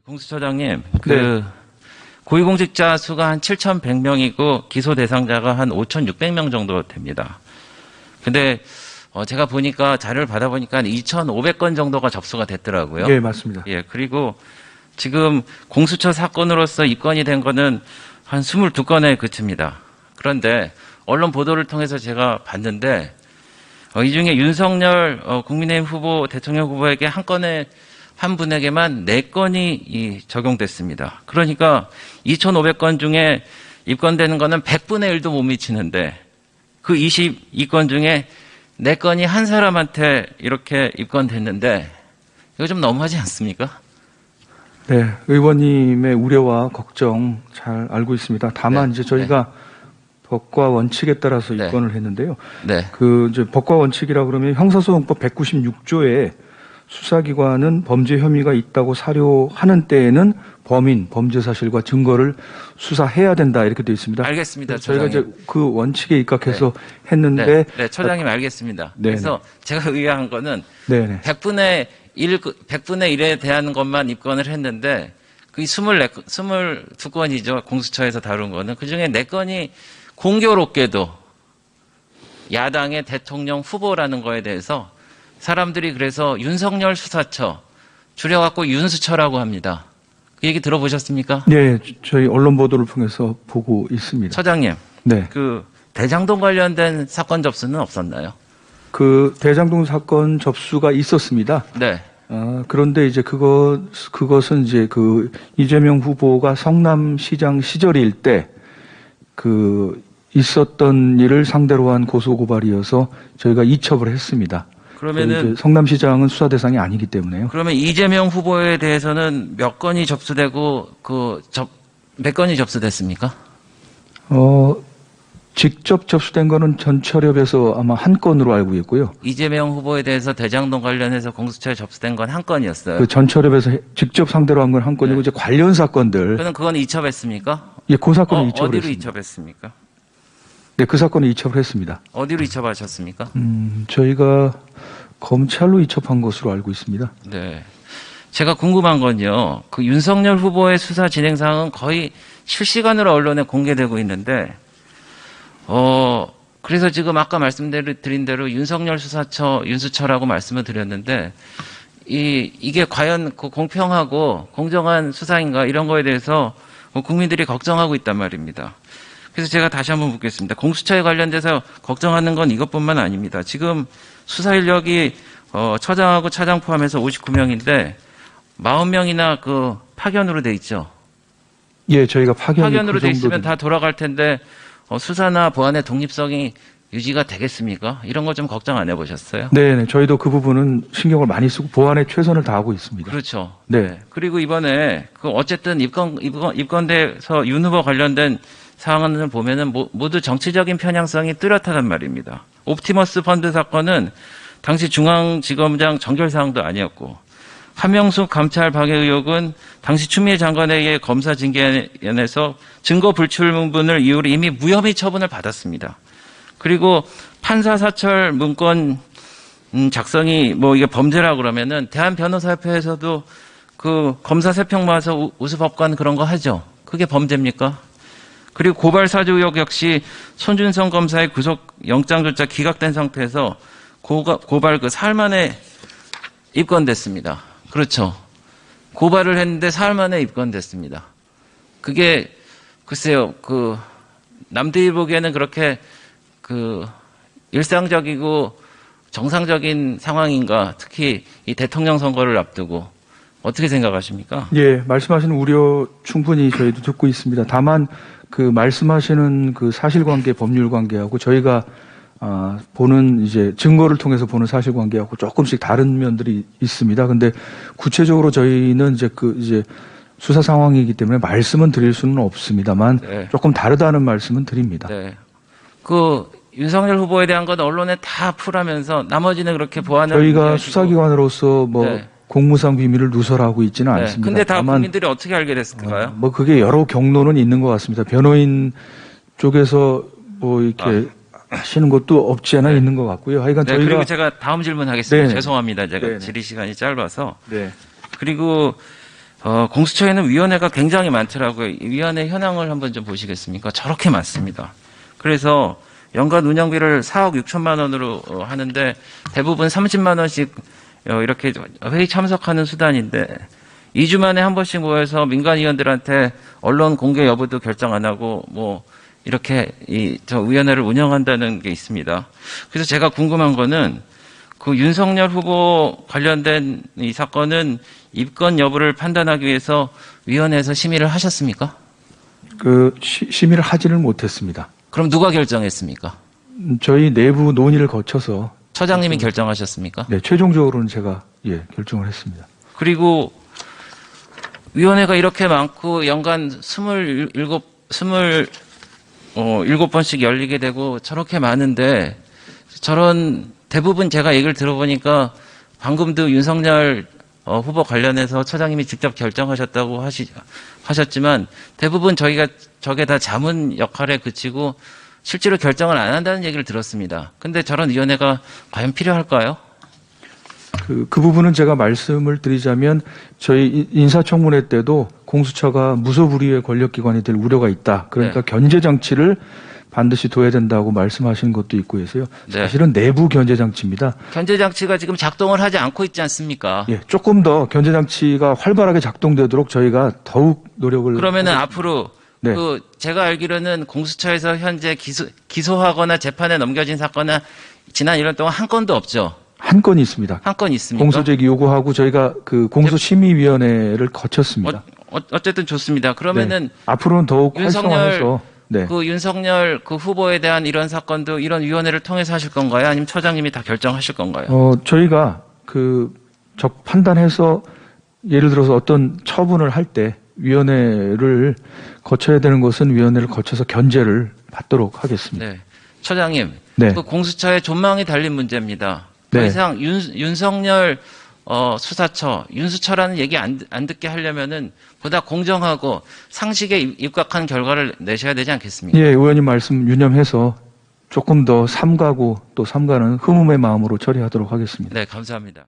공수처장님, 네. 고위공직자 수가 한 7,100명이고 기소 대상자가 한 5,600명 정도 됩니다. 근데 제가 보니까 자료를 받아보니까 2,500건 정도가 접수가 됐더라고요. 네, 맞습니다. 예, 그리고 지금 공수처 사건으로서 입건이 된 거는 한 22건에 그칩니다. 그런데 언론 보도를 통해서 제가 봤는데 이 중에 윤석열 국민의힘 후보, 대통령 후보에게 한 분에게만 4건이 적용됐습니다. 그러니까 2,500건 중에 입건되는 거는 100분의 1도 못 미치는데 그 22건 중에 4건이 한 사람한테 이렇게 입건됐는데 이거 좀 너무하지 않습니까? 네, 의원님의 우려와 걱정 잘 알고 있습니다. 다만 네, 이제 저희가 법과 원칙에 따라서 네. 입건을 했는데요. 네. 이제 법과 원칙이라 그러면 형사소송법 196조에 수사기관은 범죄 혐의가 있다고 사료하는 때에는 범인, 범죄 사실과 증거를 수사해야 된다 이렇게 되어 있습니다. 알겠습니다. 저희가 이제 처장님. 그 원칙에 입각해서 했는데, 네, 처장님 알겠습니다. 네, 그래서 제가 의아한 거는 네네. 100분의 1에 대한 것만 입건을 했는데 그 22건이죠. 공수처에서 다룬 거는. 그중에 4건이 공교롭게도 야당의 대통령 후보라는 거에 대해서 사람들이 그래서 윤석열 수사처 줄여갖고 윤수처라고 합니다. 그 얘기 들어보셨습니까? 네, 저희 언론 보도를 통해서 보고 있습니다. 처장님, 네. 대장동 관련된 사건 접수는 없었나요? 대장동 사건 접수가 있었습니다. 네. 그런데 이제 그것은 이제 이재명 후보가 성남시장 시절일 때 있었던 일을 상대로 한 고소고발이어서 저희가 이첩을 했습니다. 그러면은 이제 성남시장은 수사 대상이 아니기 때문에요. 그러면 이재명 후보에 대해서는 몇 건이 접수되고 몇 건이 접수됐습니까? 직접 접수된 거는 전철협에서 아마 1건으로 알고 있고요. 이재명 후보에 대해서 대장동 관련해서 공수처에 접수된 건 1건이었어요. 그 전철협에서 직접 상대로 한 건 1건이고 네. 이제 관련 사건들. 그건 이첩했습니까? 예, 그 사건은 이첩을 어디로 했습니다. 이첩했습니까? 네, 그 사건은 이첩을 했습니다. 어디로 이첩하셨습니까? 저희가 검찰로 이첩한 것으로 알고 있습니다. 네. 제가 궁금한 건요. 윤석열 후보의 수사 진행 사항은 거의 실시간으로 언론에 공개되고 있는데, 그래서 지금 아까 말씀드린 대로 윤석열 수사처, 윤수처라고 말씀을 드렸는데, 이게 과연 공평하고 공정한 수사인가 이런 거에 대해서 국민들이 걱정하고 있단 말입니다. 그래서 제가 다시 한번 묻겠습니다. 공수처에 관련돼서 걱정하는 건 이것뿐만 아닙니다. 지금 수사 인력이 처장하고 차장 포함해서 59명인데 40명이나 파견으로 돼 있죠. 예, 저희가 파견으로 돼 있으면 다 돌아갈 텐데 수사나 보안의 독립성이 유지가 되겠습니까? 이런 거 좀 걱정 안 해보셨어요? 네, 저희도 그 부분은 신경을 많이 쓰고 보안에 최선을 다하고 있습니다. 그렇죠. 네. 그리고 이번에 어쨌든 입건돼서 윤 후보 관련된 사항을 보면은 모두 정치적인 편향성이 뚜렷하단 말입니다. 옵티머스 펀드 사건은 당시 중앙지검장 정결 사항도 아니었고 한명숙 감찰 방해 의혹은 당시 추미애 장관에 의해 검사 징계안에서 증거 불출문을 이유로 이미 무혐의 처분을 받았습니다. 그리고 판사 사찰 문건 작성이 이게 범죄라고 그러면은 대한변호사협회에서도 검사 세평 모아서 우수법관 그런 거 하죠. 그게 범죄입니까? 그리고 고발 사주 의혹 역시 손준성 검사의 구속 영장조차 기각된 상태에서 고발 사흘 만에 입건됐습니다. 그렇죠. 고발을 했는데 사흘 만에 입건됐습니다. 그게 글쎄요, 남들이 보기에는 그렇게 일상적이고 정상적인 상황인가? 특히 이 대통령 선거를 앞두고 어떻게 생각하십니까? 예, 말씀하시는 우려 충분히 저희도 듣고 있습니다. 다만 말씀하시는 사실관계, 법률관계하고 저희가 보는 이제 증거를 통해서 보는 사실관계하고 조금씩 다른 면들이 있습니다. 근데 구체적으로 저희는 이제 수사 상황이기 때문에 말씀은 드릴 수는 없습니다만 네. 조금 다르다는 말씀은 드립니다. 네. 윤석열 후보에 대한 건 언론에 다 풀하면서 나머지는 그렇게 보완을 저희가 수사기관으로서 네. 공무상 비밀을 누설하고 있지는 네. 않습니다. 근데 다 다만 국민들이 어떻게 알게 됐을까요? 그게 여러 경로는 있는 것 같습니다. 변호인 쪽에서 이렇게 하시는 것도 없지 않아 있는 것 같고요. 하여간 네, 저희가 그리고 제가 다음 질문 하겠습니다. 네. 죄송합니다. 제가 네. 질의 시간이 짧아서. 네. 그리고 공수처에는 위원회가 굉장히 많더라고요. 이 위원회 현황을 한번 좀 보시겠습니까? 저렇게 많습니다. 그래서 연간 운영비를 4억 6천만 원으로 하는데 대부분 30만 원씩 이렇게 회의 참석하는 수단인데 2주 만에 한 번씩 모여서 민간위원들한테 언론 공개 여부도 결정 안 하고 뭐 이렇게 저 위원회를 운영한다는 게 있습니다. 그래서 제가 궁금한 거는 그 윤석열 후보 관련된 이 사건은 입건 여부를 판단하기 위해서 위원회에서 심의를 하셨습니까? 심의를 하지는 못했습니다. 그럼 누가 결정했습니까? 저희 내부 논의를 거쳐서 처장님이 결정하셨습니까? 네, 최종적으로는 제가 결정을 했습니다. 그리고 위원회가 이렇게 많고 연간 27번씩 열리게 되고 저렇게 많은데 저런 대부분 제가 얘기를 들어보니까 방금도 윤석열 후보 관련해서 처장님이 직접 결정하셨다고 하셨지만 대부분 저게 다 자문 역할에 그치고 실제로 결정을 안 한다는 얘기를 들었습니다. 근데 저런 위원회가 과연 필요할까요? 그 부분은 제가 말씀을 드리자면 저희 인사청문회 때도 공수처가 무소불위의 권력기관이 될 우려가 있다. 그러니까 견제 장치를 반드시 둬야 된다고 말씀하신 것도 있고 해서요. 네. 사실은 내부 견제 장치입니다. 견제 장치가 지금 작동을 하지 않고 있지 않습니까? 조금 더 견제 장치가 활발하게 작동되도록 저희가 더욱 노력을. 그러면은 앞으로 네. 제가 알기로는 공수처에서 현재 기소하거나 재판에 넘겨진 사건은 지난 1년 동안 한 건도 없죠. 한 건이 있습니다. 한 건 있습니까? 공소제기 요구하고 저희가 그 공소심의위원회를 거쳤습니다. 어쨌든 좋습니다. 그러면은 앞으로는 더욱 활성화해서 윤석열 그 후보에 대한 이런 사건도 이런 위원회를 통해서 하실 건가요? 아니면 처장님이 다 결정하실 건가요? 저희가 판단해서 예를 들어서 어떤 처분을 할 때 위원회를 거쳐야 되는 것은 위원회를 거쳐서 견제를 받도록 하겠습니다. 네. 처장님, 네. 그 공수처에 존망이 달린 문제입니다. 더 네. 이상 윤석열 수사처, 윤수처라는 얘기 안 듣게 하려면은 보다 공정하고 상식에 입각한 결과를 내셔야 되지 않겠습니까? 예, 의원님 말씀 유념해서 조금 더 삼가고 또 삼가는 흐뭇의 마음으로 처리하도록 하겠습니다. 네, 감사합니다.